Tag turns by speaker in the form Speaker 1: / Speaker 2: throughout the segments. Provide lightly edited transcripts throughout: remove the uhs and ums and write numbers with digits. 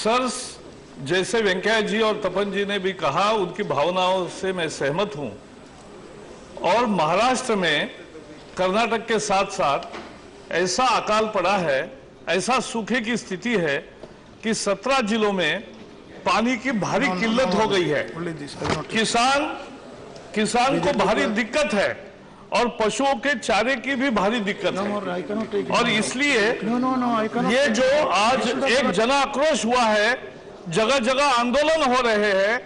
Speaker 1: Sir, जैसे वेंकैया जी और तपन जी ने भी कहा, उनकी भावनाओं से मैं सहमत हूं। और महाराष्ट्र में कर्नाटक के साथ साथ ऐसा अकाल पड़ा है, ऐसा सूखे की स्थिति है कि 17 जिलों में पानी की भारी किल्लत हो गई है। किसान को भारी दिक्कत है और पशुओं के चारे की भी भारी दिक्कत है। और इसलिए ये जो आज एक जन आक्रोश हुआ है, जगह जगह आंदोलन हो रहे हैं,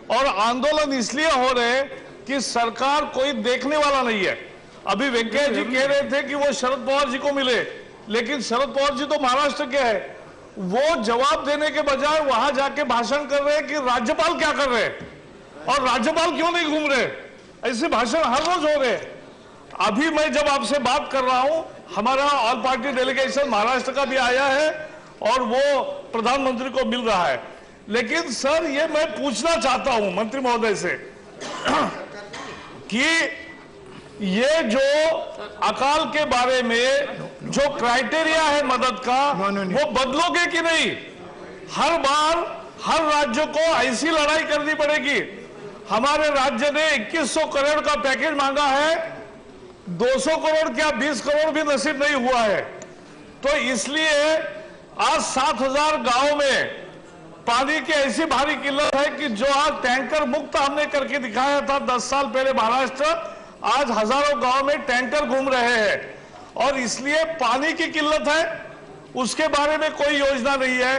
Speaker 1: और आंदोलन इसलिए हो रहे हैं कि सरकार कोई देखने वाला नहीं है। अभी वेंकैया जी कह रहे थे कि वो शरद पवार जी को मिले, लेकिन शरद पवार जी तो महाराष्ट्र के हैं। वो जवाब देने के बजाय वहां जाके भाषण कर रहे हैं कि राज्यपाल क्या कर रहे हैं और राज्यपाल क्यों नहीं घूम रहे। ऐसे भाषण हर रोज हो रहे हैं। अभी मैं जब आपसे बात कर रहा हूं, हमारा ऑल पार्टी डेलीगेशन महाराष्ट्र का भी आया है और वो प्रधानमंत्री को मिल रहा है। लेकिन सर, ये मैं पूछना चाहता हूं मंत्री महोदय से कि ये जो अकाल के बारे में जो क्राइटेरिया है मदद का, वो बदलोगे कि नहीं? हर बार हर राज्य को ऐसी लड़ाई करनी पड़ेगी। हमारे राज्य ने 2100 करोड़ का पैकेज मांगा है, 200 करोड़ क्या 20 करोड़ भी नसीब नहीं हुआ है। तो इसलिए आज 7000 गांव में पानी की ऐसी भारी किल्लत है कि जो आज टैंकर मुक्त हमने करके दिखाया था 10 साल पहले महाराष्ट्र, आज हजारों गांव में टैंकर घूम रहे हैं। और इसलिए पानी की किल्लत है, उसके बारे में कोई योजना नहीं है।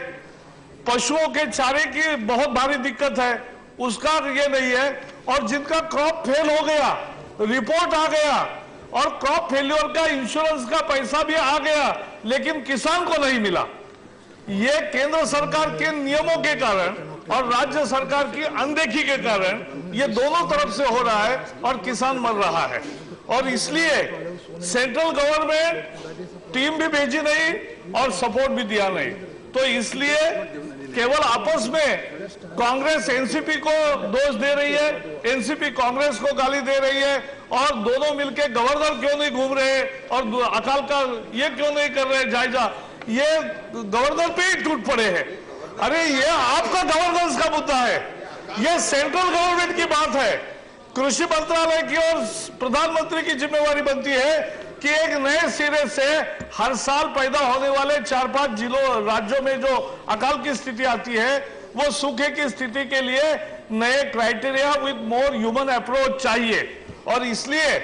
Speaker 1: पशुओं के चारे की बहुत भारी दिक्कत है, उसका ये नहीं है। और जिनका क्रॉप फेल हो गया, रिपोर्ट आ गया और क्रॉप फेल्योर का इंश्योरेंस का पैसा भी आ गया, लेकिन किसान को नहीं मिला। ये केंद्र सरकार के नियमों के कारण और राज्य सरकार की अनदेखी के कारण ये दोनों तरफ से हो रहा है और किसान मर रहा है। और इसलिए सेंट्रल गवर्नमेंट टीम भी भेजी नहीं और सपोर्ट भी दिया नहीं। तो इसलिए केवल आपस में कांग्रेस एनसीपी को दोष दे रही है, एनसीपी कांग्रेस को गाली दे रही है, और दोनों मिलकर गवर्नर क्यों नहीं घूम रहे और अकाल का ये क्यों नहीं कर रहे जायजा, ये गवर्नर पे ही टूट पड़े हैं। अरे ये आपका गवर्नेंस का मुद्दा है, ये सेंट्रल गवर्नमेंट की बात है। कृषि मंत्रालय की और प्रधानमंत्री की जिम्मेवारी बनती है कि एक नए सिरे से हर साल पैदा होने वाले 4-5 जिलों राज्यों में जो अकाल की स्थिति आती है, वो सूखे की स्थिति के लिए नए criteria with more human approach चाहिए। और इसलिए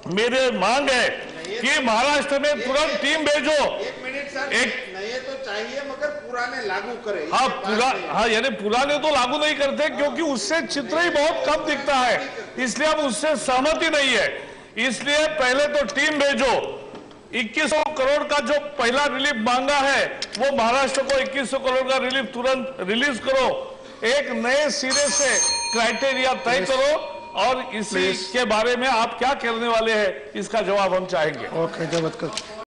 Speaker 1: मेरे मांग है कि महाराष्ट्र में तुरंत टीम भेजो।
Speaker 2: एक नए तो चाहिए मगर पुराने लागू करें।
Speaker 1: हाँ, यानी पुराने तो लागू नहीं करते क्योंकि उससे चित्र ही बहुत कम दिखता है, इसलिए हम उससे सहमति नहीं है। इसलिए पहले तो टीम भेजो। 2100 करोड़ का जो पहला रिलीफ मांगा है, वो महाराष्ट्र को 2100 करोड़ का रिलीफ तुरंत रिलीज करो। एक नए सिरे से क्राइटेरिया तय करो और इसी के बारे में आप क्या करने वाले हैं, इसका जवाब हम चाहेंगे।
Speaker 3: ओके,